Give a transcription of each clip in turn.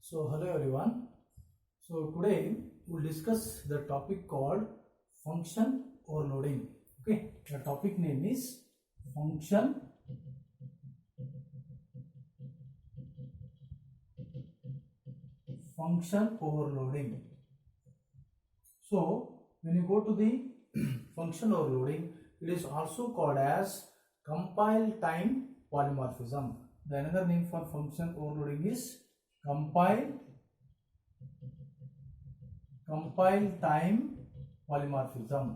So hello everyone. So today we'll discuss the topic called function overloading. Okay, the topic name is function overloading. So when you go to the function overloading, it is also called as compile time polymorphism. The another name for function overloading is compile time polymorphism.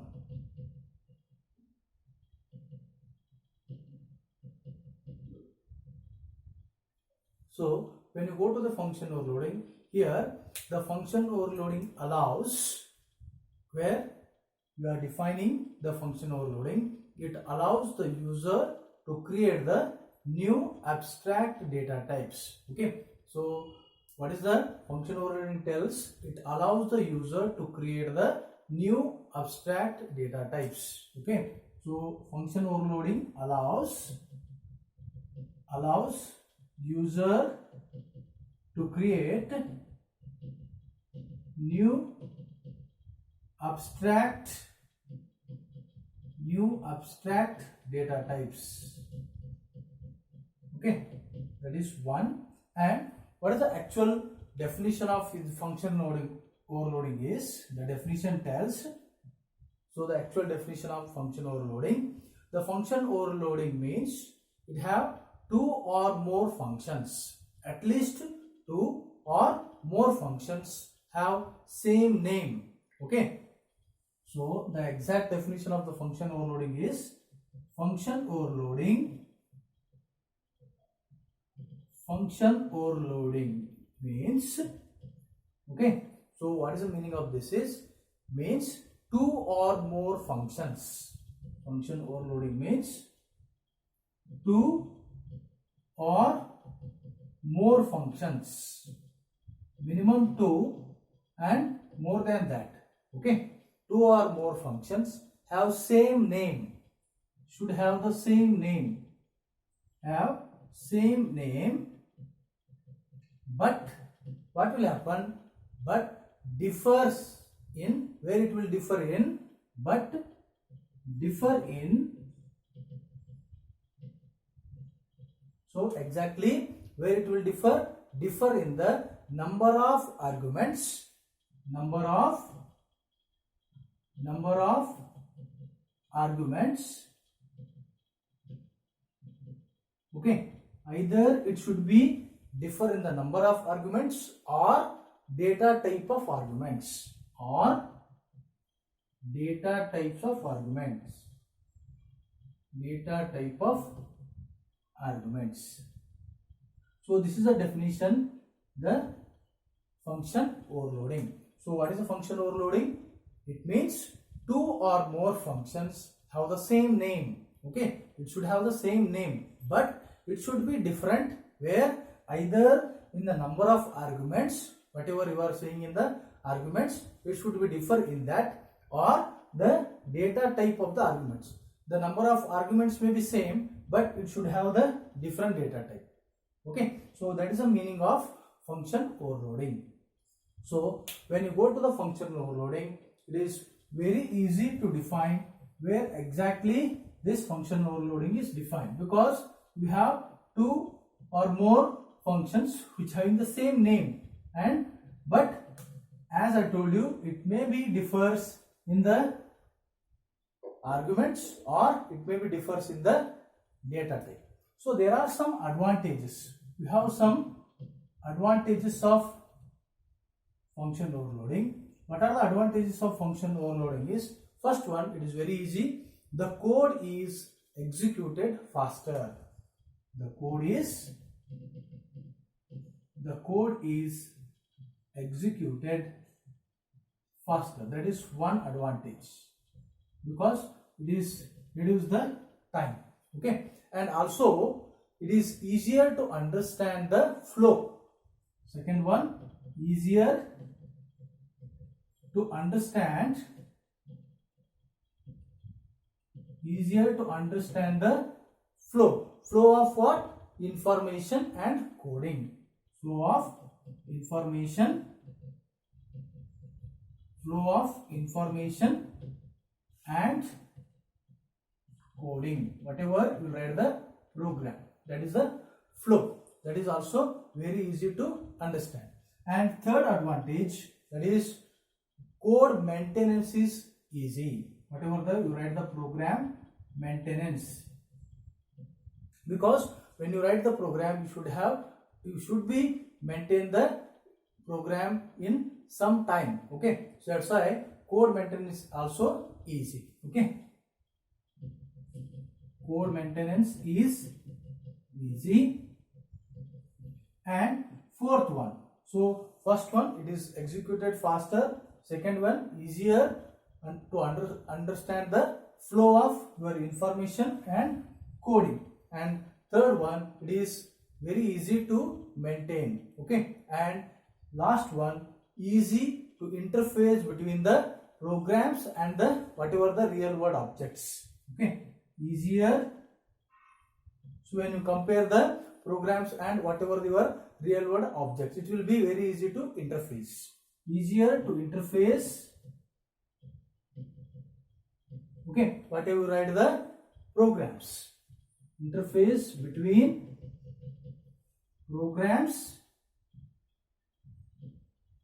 So when you go to the function overloading, here the function overloading allows, where we are defining the function overloading, it allows the user to create the new abstract data types. Okay, so what is the function overloading tells? It allows the user to create the new abstract data types. Okay, so function overloading allows user to create new abstract data types. Okay, that is one. And what is the actual definition of function overloading is? The definition tells, so the actual definition of function overloading, the function overloading means it have two or more functions, at least two or more functions have same name. Okay, so the exact definition of the function overloading is function overloading means, okay, so what is the meaning of this is, means two or more functions. Function overloading means two or more functions, minimum two and more than that. Okay, two or more functions have same name, should have the same name, but what will happen? But differs in, where it will differ in, so exactly where it will differ in the number of arguments, okay, either it should be differ in the number of arguments or data type of arguments, So this is the definition, the function overloading. So what is the function overloading? It means two or more functions have the same name. Okay, it should have the same name, but it should be different, where either in the number of arguments, whatever you are saying in the arguments, it should be differ in that, or the data type of the arguments. The number of arguments may be same, but it should have the different data type. Okay, so that is the meaning of function overloading. So when you go to the function overloading, it is very easy to define where exactly this function overloading is defined, because we have two or more functions which having the same name, and but as I told you, it may be differs in the arguments or it may be differs in the data type. So there are some advantages. We have some advantages of function overloading. What are the advantages of function overloading is, first one, it is very easy. The code is executed faster. The code is executed faster. That is one advantage, because it is reduce the time. Okay, and also it is easier to understand the flow. Second one, easier to understand the flow of what? Information and coding. Flow of information, and coding. Whatever you write the program, that is the flow. That is also very easy to understand. And third advantage, that is code maintenance is easy. Whatever you write the program, maintenance, because when you write the program you should be maintain the program in some time. Okay, so that's why code maintenance is also easy. Okay, code maintenance is easy. And fourth one, so first one, it is executed faster. Second one, easier and to understand the flow of your information and coding. And third one, it is very easy to maintain. Okay, and last one, easy to interface between the programs and the whatever the real world objects. Okay, easier. So when you compare the programs and whatever your real world objects, it will be very easy to interface. Easier to interface. Okay, whatever you write the programs, interface between programs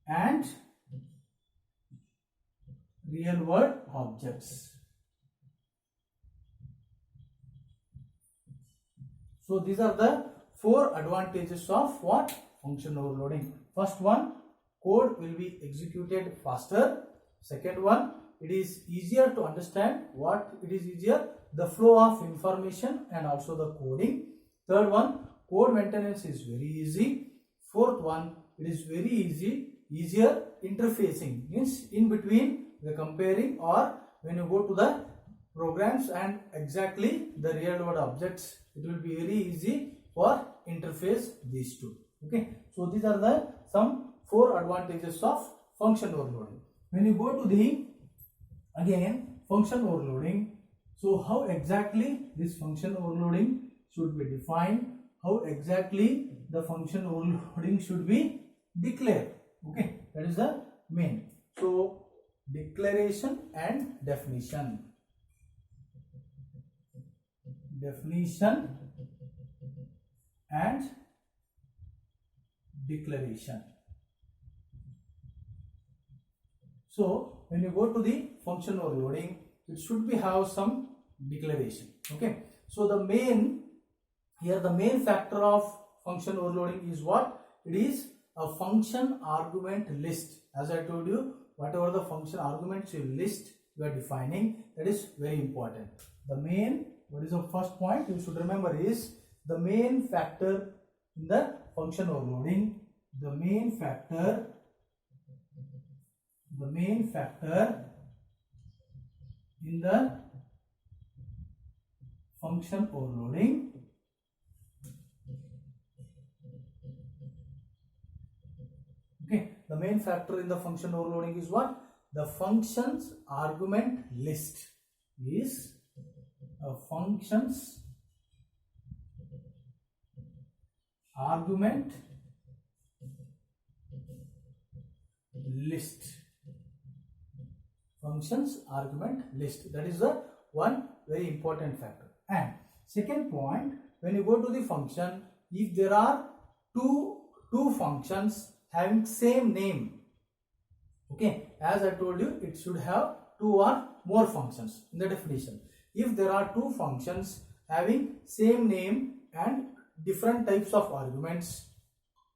and real world objects. So these are the four advantages of what? Function overloading. First one, code will be executed faster. Second one, it is easier to understand. What it is easier? The flow of information and also the coding. Third one, code maintenance is very easy. Fourth one, it is very easier interfacing, means in between the comparing or when you go to the programs and exactly the real world objects, it will be very easy for interface these two. Okay, so these are the some four advantages of function overloading. When you go to the again function overloading, so how exactly this function overloading should be defined, how exactly the function overloading should be declared. Okay, that is the main. So declaration and definition. Definition and declaration. So when you go to the function overloading, it should be have some declaration. Okay, so the main factor of function overloading is what? It is a function argument list. As I told you, whatever the function arguments you list, you are defining, that is very important. The main, what is the first point you should remember is the main factor in the function overloading. The main factor in the function overloading the main factor in the function overloading is what? The function's argument list is a function's argument list. Functions argument list, that is the one very important factor. And second point, when you go to the function, if there are two functions having same name, okay, as I told you, it should have two or more functions in the definition. If there are two functions having same name and different types of arguments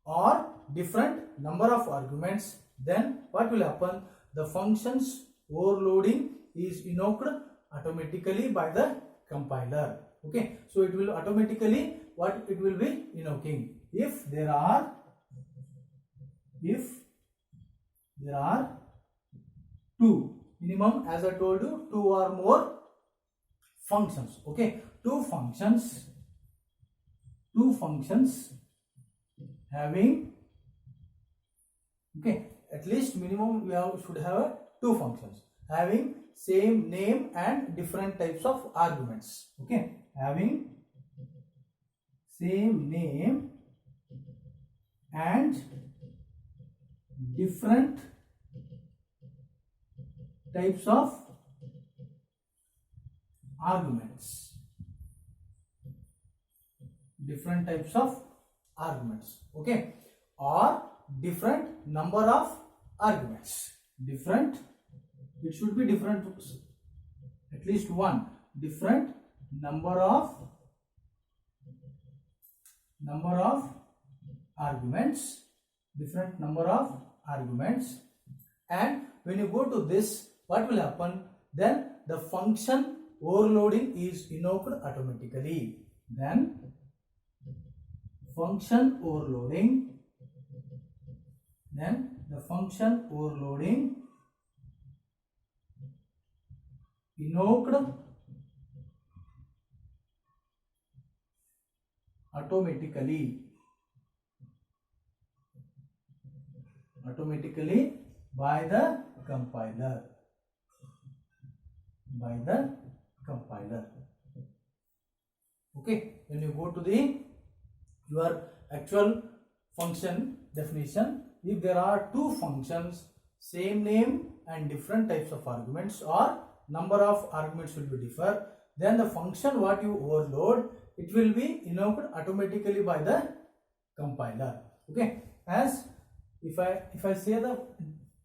or different number of arguments, then what will happen? The function's overloading is invoked automatically by the compiler. Okay, so it will automatically what it will be invoking if there are two, minimum, as I told you, two or more functions. Okay, two functions having, okay, at least minimum we should have two functions having same name and different types of arguments. Okay, having same name and different types of arguments. Different types of arguments. Okay, or different number of arguments. Different, it should be different, at least one. Different number of arguments. Different number of arguments. And when you go to this, what will happen? Then the function overloading is invoked automatically. Then function overloading, invoked automatically by the compiler. Okay, when you go to the your actual function definition, if there are two functions, same name and different types of arguments, or number of arguments will be differ, then the function what you overload, it will be invoked automatically by the compiler. Okay, as if I say the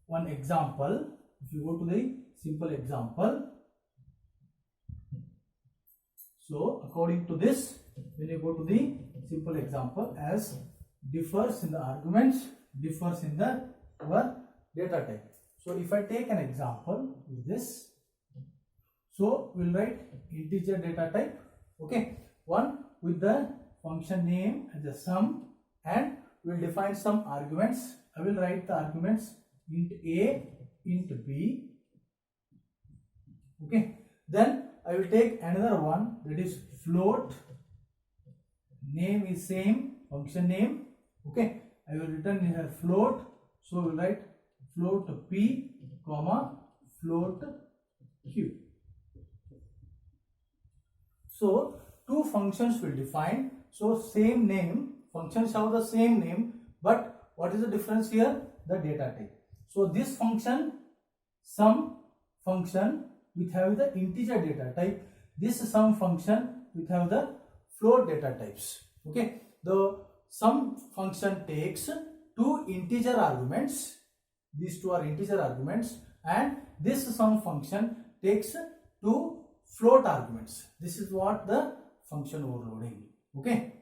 one example, if you go to the simple example, so according to this, when you go to the simple example, as differs in the arguments, differs in the our data type. So if I take an example with this, so we'll write integer data type. Okay, one with the function name as a sum, and we'll define some arguments. I will write the arguments int a, int b. Okay, then I will take another one, that is float. Name is same, function name. Okay, I will return here float. So we will write float p, comma float q. So two functions will define. So same name, functions have the same name, but what is the difference here? The data type. So this function, sum function, we have the integer data type. This sum function, we have the float data types. Okay, the sum function takes two integer arguments. These two are integer arguments, and this sum function takes two float arguments. This is what the function overloading. Okay,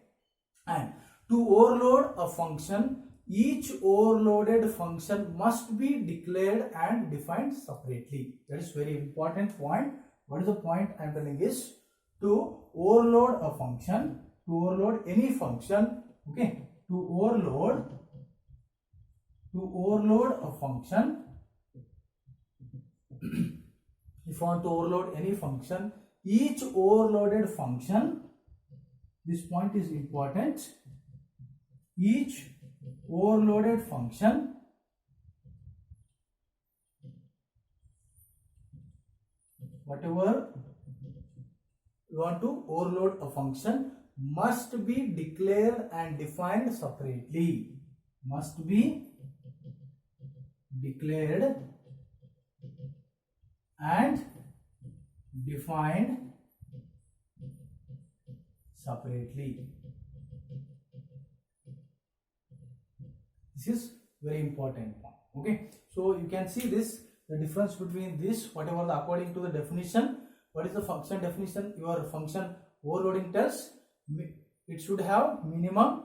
and to overload a function, each overloaded function must be declared and defined separately. That is very important point. What is the point I am telling is, to overload a function, to overload any function. Okay, to overload a function, if you want to overload any function, each overloaded function, this point is important, each overloaded function whatever you want to overload a function must be declared and defined separately. Must be declared and defined separately. This is very important point. Okay, so you can see this, the difference between this, whatever the according to the definition, what is the function definition, your function overloading tells, it should have minimum,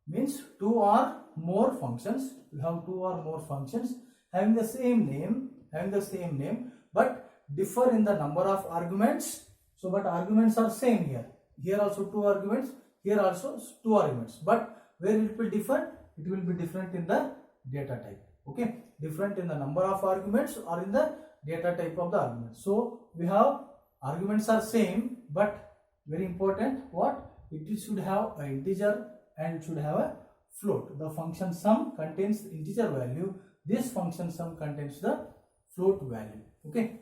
means two or more functions. You have two or more functions having the same name, but differ in the number of arguments. So but arguments are same here. Here also two arguments, here also two arguments, but where it will differ, it will be different in the data type. Okay, different in the number of arguments or in the data type of the argument. So we have arguments are same, but very important, what, it should have an integer and it should have a float. The function sum contains the integer value, this function sum contains the float value. Okay,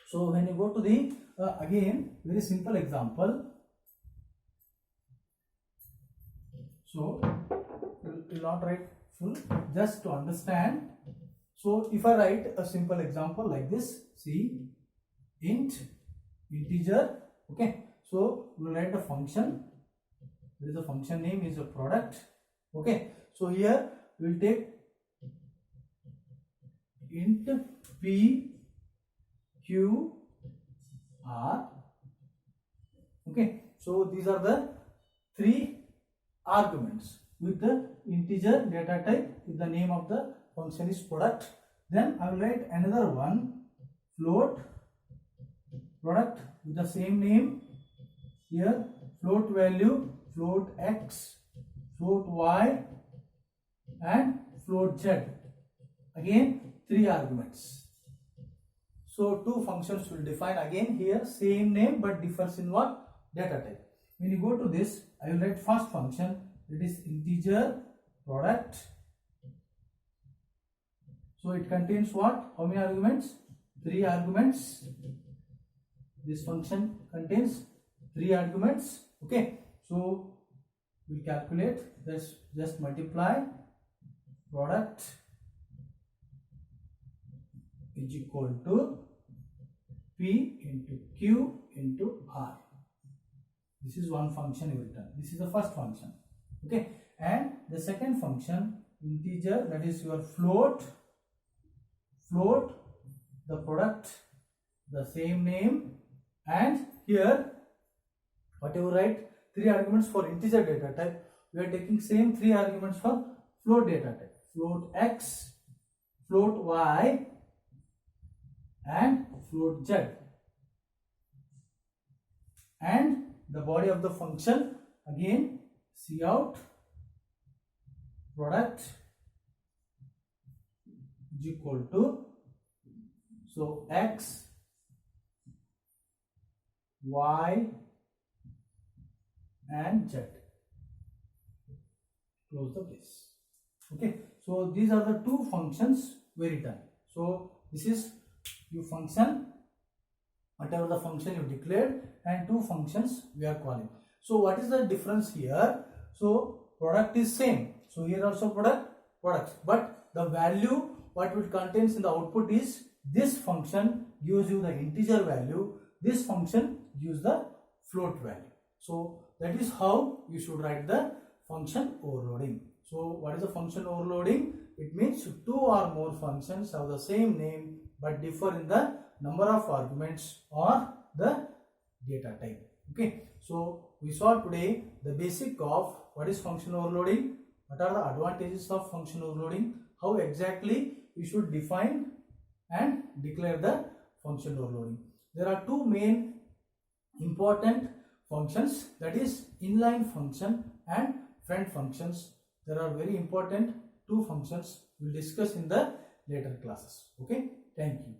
so when you go to the again very simple example, so we will not write just to understand. So if I write a simple example like this, see, int integer, okay, so we will write the function. There is a function name is a product, okay. So here we will take int p q r, okay. So these are the three arguments with the integer data type. If the name of the function is product, then I will write another one, float product with the same name. Here float value, float x, float y and float z. Again three arguments. So two functions will define again here same name but differs in what? Data type. When you go to this, I will write first function, that is integer product. So it contains what? How many arguments? Three arguments. This function contains three arguments, okay. So we calculate this, just multiply product is equal to p into q into r. This is one function you return. This is the first function, okay. And the second function, integer, that is your float the product, the same name, and here whatever write three arguments for integer data type, we are taking same three arguments for float data type, float x, float y and float z. And the body of the function again, cout product is equal to, so x, y and z. Close the brace, okay. So these are the two functions we return. So this is your function, whatever the function you declared, and two functions we are calling. So what is the difference here? So product is same, so here also products, but the value what it contains in the output is, this function gives you the integer value, this function gives the float value. So that is how you should write the function overloading. So what is the function overloading? It means two or more functions have the same name but differ in the number of arguments or the data type, okay. So we saw today the basic of what is function overloading, what are the advantages of function overloading, how exactly we should define and declare the function overloading. There are two main important functions, that is inline function and friend functions. There are very important two functions we will discuss in the later classes, okay. Thank you.